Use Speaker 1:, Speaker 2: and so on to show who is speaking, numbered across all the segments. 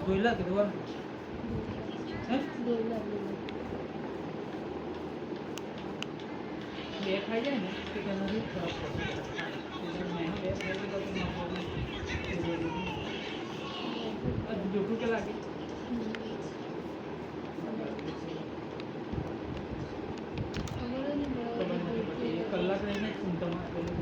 Speaker 1: જોઈલા કે દોર હે બે ખાઈ જાય ને કે તેનાથી ફરક પડે મેં બે ખાઈ લીધા તો ના પડે જોખું કે લાગે કલાક રહીને ઊંઘમાં પેલું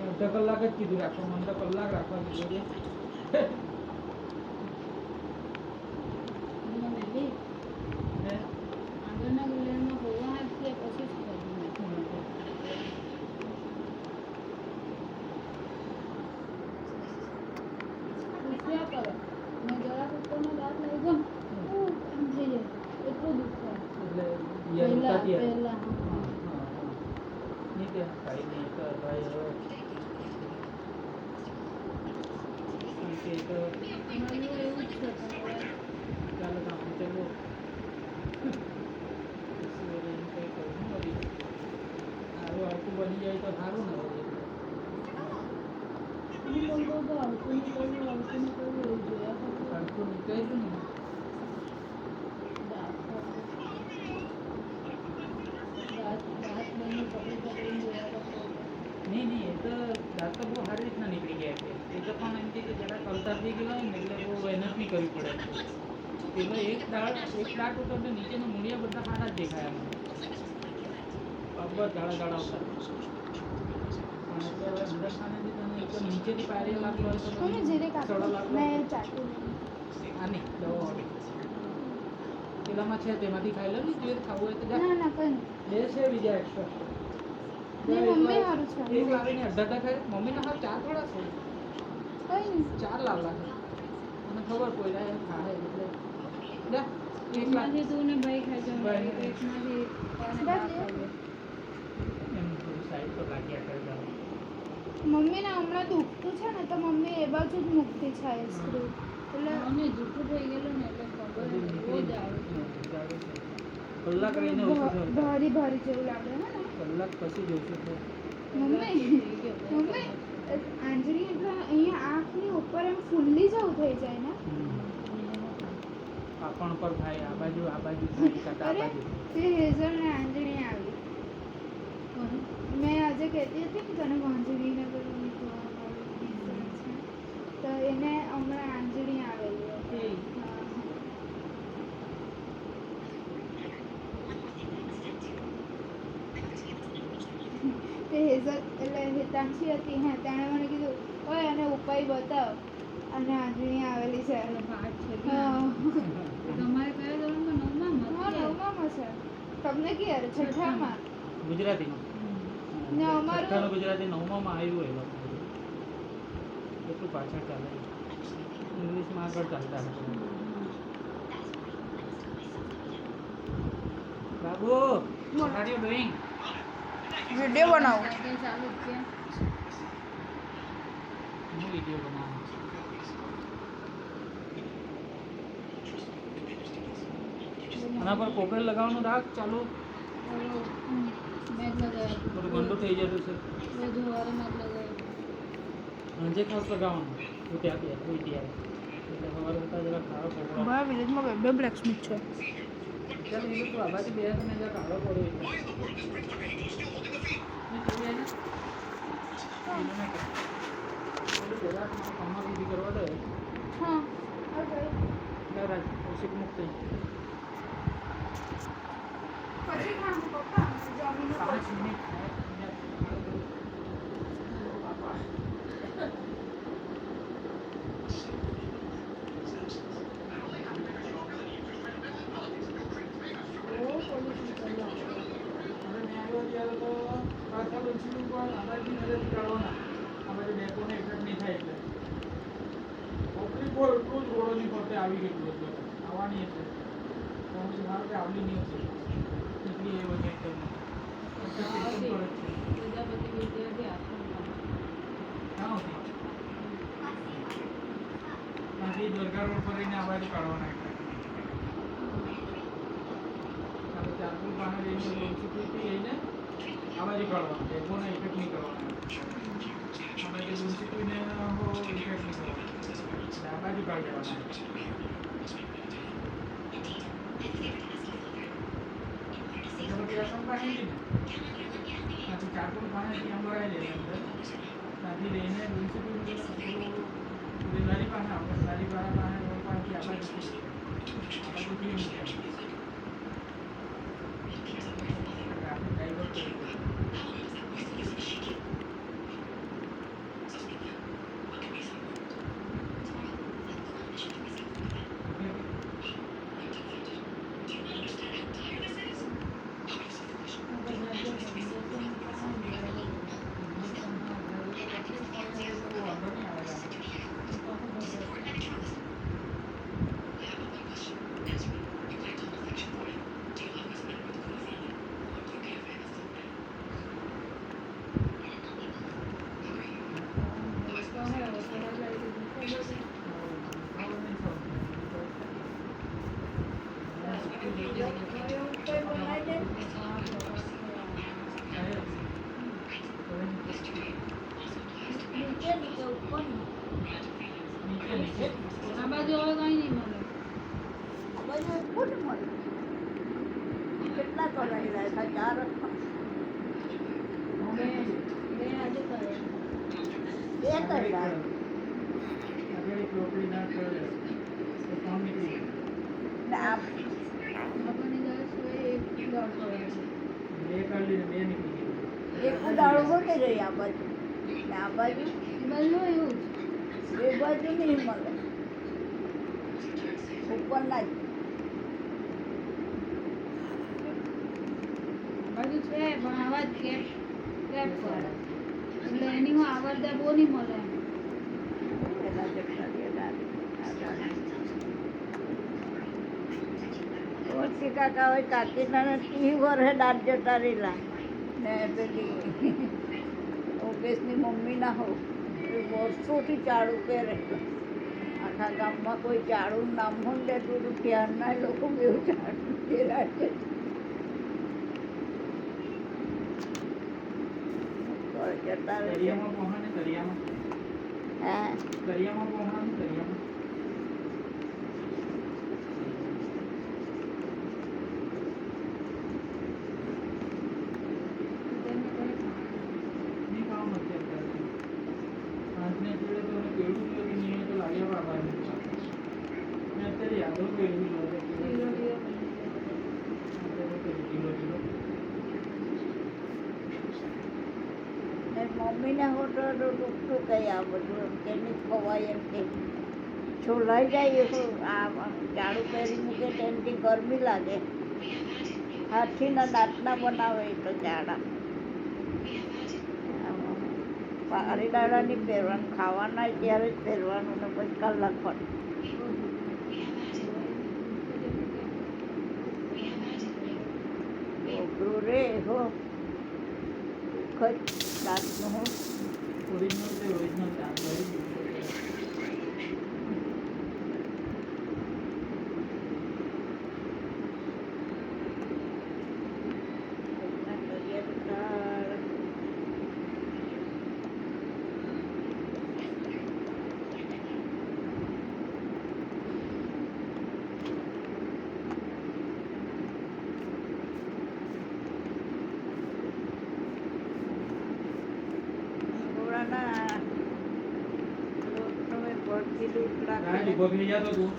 Speaker 1: અડધા કલાક જ કીધું રાખવા મને તો કલાક રાખવા દીધો છે બની જાય તો સારું ને નહીં એ તો દાંત તો બહુ સારી રીતના નીકળી ગયા છે એ તો પણ એમ કે જરા કલતા થઈ ગયેલા હોય ને એટલે બહુ મહેનત નહીં કરવી પડે પેલો એક દાળ હતો એટલે નીચેના મૂળિયા બધા સારા જ દેખાય એમ બરાબર દાડા આવતા પણ અત્યારે અંદર ખાનાથી તને તો નીચેથી પાયરી લાગેલો હોય તો સડો લાગેલો આની દવા પેલામાં છે તેમાંથી ખાઈ લો ને જે ખાવું હોય તો બે છે બીજા એક્સ્ટ્રા મમ્મી હારું છે એક લાવીને અડધા ખાય મમ્મીને હાર ચાર થોડા છે કઈ ચાર લાવલા છે મને ખબર કોઈ એમ ખાય એટલે જા એક લાવી તું ને ભાઈ ખાઈ જાવ એકમાંથી એમ સાઈડ પર લાગ્યા કરી જાવ
Speaker 2: મમ્મીને હમણાં દુખતું છે ને તો મમ્મી એ બાજુ જ મૂકતી છે આઈસ્ક્રીમ એટલે મને દુખતું થઈ ગયેલું ને એટલે ખબર બહુ જ આવે
Speaker 1: કલાક રહીને
Speaker 2: ભારી જેવું લાગે ને
Speaker 1: કલાક પછી જોઈશું
Speaker 2: મમ્મી આંજળી એટલે અહીંયા આંખની ઉપર એમ ફૂલ્લી જેવું થઈ જાય ને
Speaker 1: આપણ પર થાય આ બાજુ કાકા આ બાજુ
Speaker 2: તે હેઝલ ને આંજળી આવી મેં આજે કહેતી હતી કે તને આંજળીને બધું તો એને હમણાં આંજળી આવેલી હતી તે હેઝલ એટલે હિતાંશી હતી હા તેણે મને કીધું ઓય અને ઉપાય બતાવ અને આંજળી આવેલી છે
Speaker 3: તમારે કયા ધોરણમાં
Speaker 2: નવમામાં છે તમને ક્યારે છઠ્ઠામાં
Speaker 1: ગુજરાતીમાં
Speaker 2: ને અમારું
Speaker 1: ગુજરાતી નવમામાં આવ્યું એ લોકો એટલું પાછળ ચાલે ઇંગ્લિશમાં આગળ ચાલતા હતા Babu what are you doing
Speaker 2: video બનાવું
Speaker 3: ચાલુ છે
Speaker 1: હું વિડિયો બનાવું આના પર કોપરેલ લગાવવાનું રાખ ચાલુ
Speaker 3: મેં લગાવ્યું
Speaker 1: બધું ગંદુ થઈ જતું છે
Speaker 3: મેં જોવારે મેં લગાવ્યું
Speaker 1: સાંજે ખાસ લગાવવાનું ઉઠ્યા ત્યારે એટલે સવારે ઉઠતા જરા ખાવા પડે
Speaker 2: અમારા વિલેજમાં બે બ્લેકસ્મિથ છે
Speaker 1: ચાલ એ લોકો આ બાજુ બે ને જરા કાળો પડે પહેલાં કામમાં વિધિ કરવા દે
Speaker 2: હા ઓકે
Speaker 1: રાજ ઓછીક મુક્ત
Speaker 2: પછી ખાવાનું પપ્પા જમીને
Speaker 1: 5 મિનિટ આવી ગયું આવવાની એટલે મારે કે આવડી નહીં હશે એટલી એ વજન ત્યાંથી દરગાહ રોડ પર રહીને આ બાજુ કાઢવાના ચાકુ પાસે રહીને ઓછી થઈ ને આ બાજુ કાઢવાનું છે કોને ઇફેક્ટ નહીં કરવાનો આ બાજુ દૂરથી કોઈને હો ઇફેક્ટ નહીં કરવાનો એટલે આ બાજુ કાઢી દેવાના ત્યાંથી ચાકુ પાસેથી આમ ભરાઈ લે અંદર ત્યાંથી લઈને દૂરથી નરી પાસે આપણે નરી પાસે પાસેથી આ બાજુથી
Speaker 3: આ બાજુ હવે કઈ નહીં મળે
Speaker 4: કેટલા કરાવી રહ્યા ચાર
Speaker 3: બે આજે કરે
Speaker 4: બે કર્યા ને આ
Speaker 3: લોકોની 10 હોય એક દોડ કરે
Speaker 4: એક દાડો હોતી રહી આ બાજુ ને આ બાજુ
Speaker 3: બધું એવું
Speaker 4: એ બાજુ નહીં મળે ઉપરના જ
Speaker 3: બાજુ છે પણ આવા જ કેપ કેપ પર એટલે એની હું આવડતા બહુ નહીં મળે એમ
Speaker 4: પેલા જતા રહ્યા ઓછી કાકા હોય કાકીના 30 વર્ષે દાંત જતા રહેલા ને પેલી ઓગેશની મમ્મી ના હો વર્ષોથી ચાળું પહેરે આખા ગામમાં કોઈ ચાળું નામ હોય લેતું હતું ત્યારના લોકો બેવ ચાળું પહેરાય જતા રહે
Speaker 1: દરિયામાં પહોંચે દરિયામાં
Speaker 4: હા
Speaker 1: દરિયામાં પહોંચવાનું દરિયામાં નહીં ખાવા મળશે અત્યારે આજને જોડે તો કેળું જોઈએ કે નહીં તો લાગ્યા બાબા ને અત્યારે યાદો કેળું જોઈએ કિલો
Speaker 4: મમ્મીને હોટો દુખતું કંઈ આ બધું એમ કે નહીં ખવાય એમ કે છોલાઈ જાય એ આ ઝાડુ પહેરી મૂકે તેનાથી ગરમી લાગે હાથીના દાંતના બનાવે એ તો ઝાડા પારી દાડા નહીં પહેરવાનું ખાવાના ત્યારે જ પહેરવાનું ને પછી કલાક પણ ઓગરું રે હો ખત દાંતનું હો
Speaker 1: ઓરિજિનલ છે ઓરિજિનલ ચાંદ ગાડી ઉભો થઈ જતો તું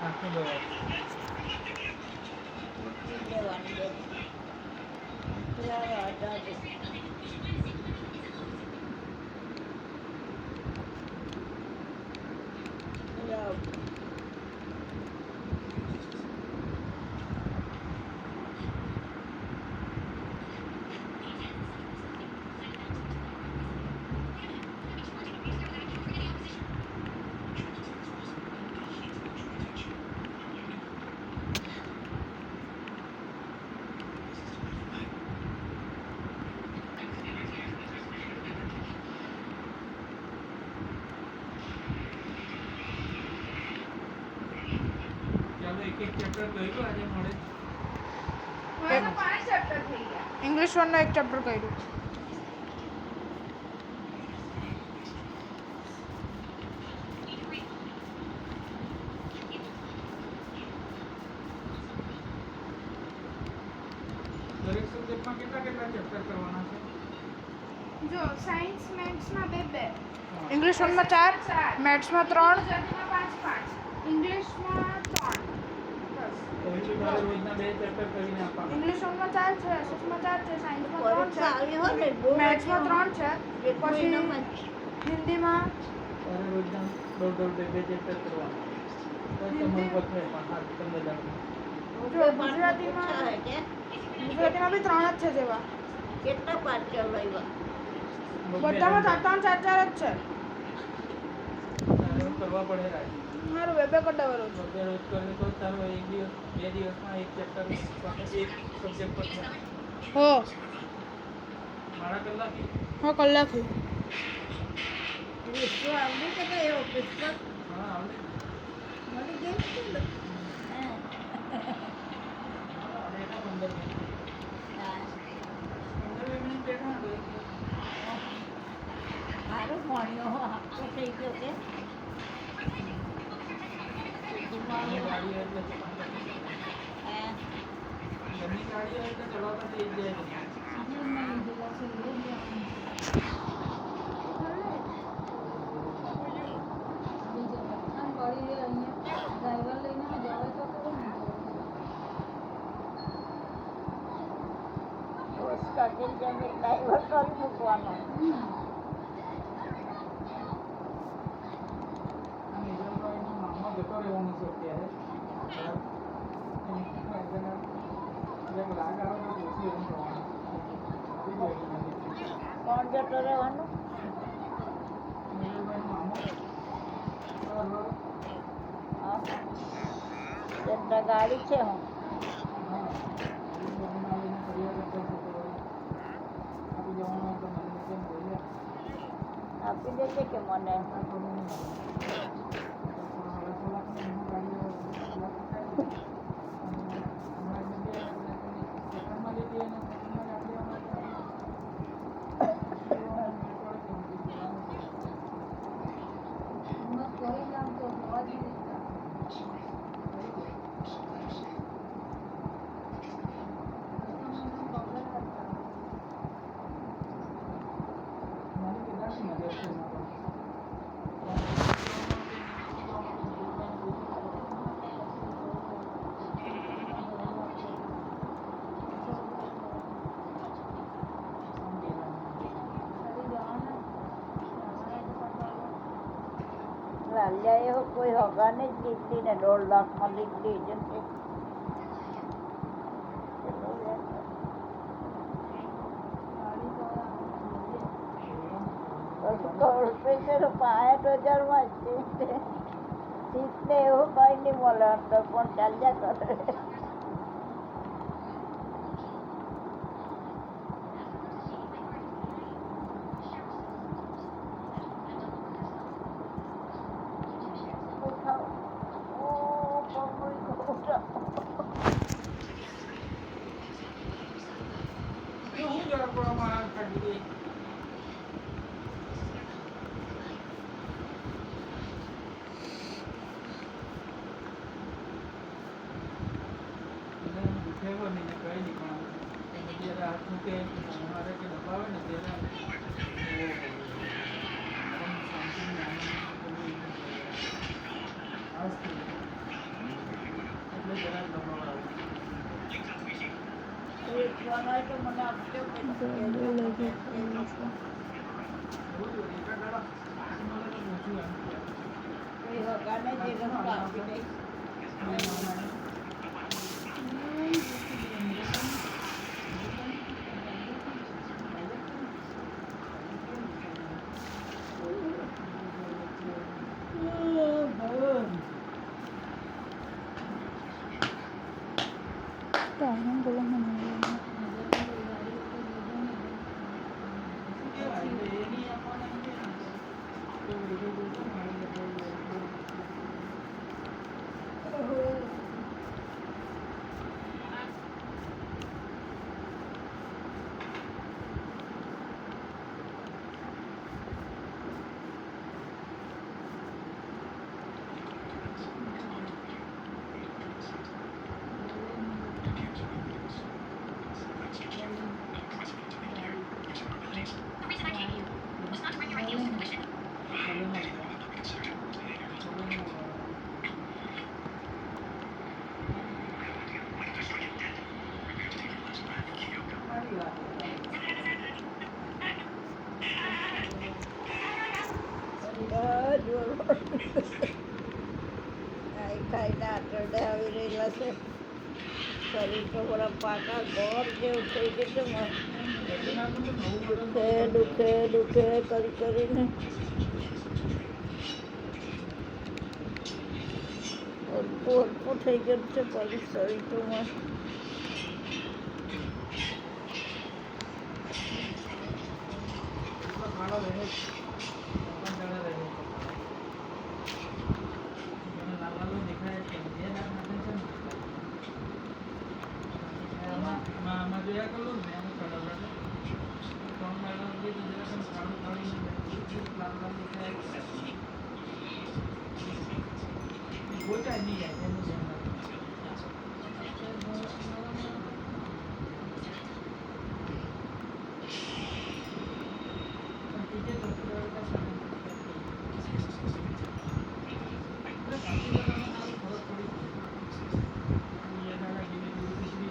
Speaker 1: આખી દવા એક એક ચેપ્ટર કર્યું આજે મળે
Speaker 2: હવે તો 5 ચેપ્ટર થઈ ગયા.
Speaker 5: ઇંગ્લિશ 1 નો એક ચેપ્ટર કર્યું.
Speaker 1: દરેક સબ્જેક્ટમાં કેટલા ચેપ્ટર કરવાના છે?
Speaker 2: જો સાયન્સ મેથ્સમાં 2
Speaker 5: ઇંગ્લિશ 1 માં 4, મેથ્સમાં 3,
Speaker 2: ગુજરાતીમાં 5 ઇંગ્લિશમાં 3 બસ.
Speaker 1: તો એટલે તારે રોજના 2 ચેપ્ટર કરીને આપવાના.
Speaker 5: ઇંગ્લિશ 1 માં 4 છે, એસએસમાં 4 છે, સાયન્સમાં 3
Speaker 4: પરીક્ષા
Speaker 5: છે,
Speaker 4: આવી હોય ને બહુ
Speaker 5: મેથ્સમાં 3 છે,
Speaker 4: એક
Speaker 5: પછી
Speaker 4: મહિનામાં જ.
Speaker 5: હિન્દીમાં
Speaker 1: તારે રોજના દોઢ 2 ચેપ્ટર કરવાના. તો તમારું પતે પણ 15 દાડા.
Speaker 5: જો ગુજરાતીમાં
Speaker 4: પૂછા હે કે
Speaker 5: ગુજરાતીમાં બી 3 જ છે જેવા.
Speaker 4: કેટલા પાઠ ચલાવ્યા?
Speaker 5: બધામાં 4 જ છે.
Speaker 1: તારે કરવા પડે રાજ.
Speaker 5: મારું 2 કરી દેવાનું.
Speaker 1: બે રોજ કરે તો તારો એક દિવસ 2 દિવસમાં એક ચેપ્ટર એક સબ્જેક્ટ પર છે.
Speaker 5: હો
Speaker 1: મારા કલાક
Speaker 5: કલાક
Speaker 4: વિશ્વ આવડી કે તો એવો પુસ્તક
Speaker 1: હા આવડે.
Speaker 4: મળી ગયું છે ને?
Speaker 1: આવડે એના 15 મિનિટ.
Speaker 4: હા.
Speaker 1: 15 મિનિટ બેઠા તો
Speaker 4: સારું ભણ્યો આખો થઈ ગયો કે
Speaker 1: ઘરની ગાડી હોય એટલે
Speaker 4: હા.
Speaker 1: ઘરની ગાડી હોય એટલે ચલાવતા થઈ જ જાય.
Speaker 4: બસ કાઢી જઈને ડ્રાઈવર કરી મૂકવાનો.
Speaker 1: આ નિઝામભાઈનો મામો જતો રહેવાનો છે અત્યારે. એક લાગ આવે તો ઓછી એમ થવાનું.
Speaker 4: કોણ જતો રહેવાનું?
Speaker 1: નિઝામભાઈનો મામો
Speaker 4: હા. તેમના ગાડી છે હું
Speaker 1: હા જમીન આવીને ફરિયાદ કરતો હતો. આપી જવાનું હોય તો મને કેમ બોલ્યા
Speaker 4: આપી દેશે કે મને લાલ્યા એવો કોઈ હગાને જ લીધી ને 1.5 લાખમાં લીધી જ છે. કોર્પોરેશન 65,000 માં છે. સીટ ને એવું કઈ નહીં મળે અંદર પણ ચાલ્યા કરે.
Speaker 1: હું જરા પડવામાં કાઢી દઈ. દુખેવો નહીં ને કઈ નહીં પણ જ્યારે હાથ મૂકે મારે કે દબાવે ને ત્યારે એટલે જરાક દબાવ આવે.
Speaker 4: વેચવાનો હોય તો મને આપજો કે
Speaker 1: એવું જ હોય. એકાદ દાડા મળે તો ઓછું એમ.
Speaker 4: કોઈ હગાને જે રસ્તો આપી દઈશ. ખાઈને આટરડે આવી રહેલા છે. શરીર તો બરા પાકા ઘર જેવું થઈ ગયું છે. દુખે કરી કરીને અડપું થઈ ગયું છે પછી શરીર તો
Speaker 1: ખાડો રહે જ. જાણે રહે છે. લાલ દેખાય છે. જે દાંત નાખે છે ને આમાં જોયા કરું ને એમ કલર ત્રણ દાડા સુધી તો જરા પણ ખાડું લાલ દેખાય ગોચાય નહીં જાય એનું ધ્યાન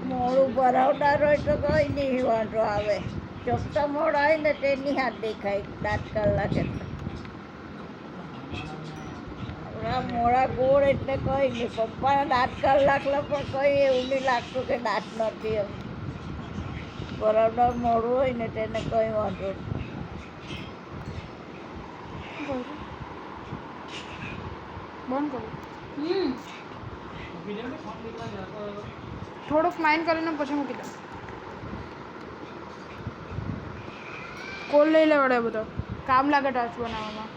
Speaker 4: મોડું ભરાવનાર હોય તો કંઈ નહીં વાંધો આવે. ચોખ્ખા મોડા હોય ને તેની હાથ દેખાય દાંત કલાક એટલે. મોડા ગોળ એટલે કંઈ નહીં. પપ્પાના દાંત કલાક પણ કંઈ એવું નહીં લાગતું કે દાંત નથી એમ. ભરાવનાર મોડું હોય ને તેને કંઈ વાંધો નહીં.
Speaker 5: બંધ કરો.
Speaker 1: વિડીયો ફોન નીકળવા જતો
Speaker 5: થોડુંક માઇન્ડ કરીને પછી મૂકી દો. કોલ લઈ લેવડે બધો કામ લાગે ટચ બનાવવામાં.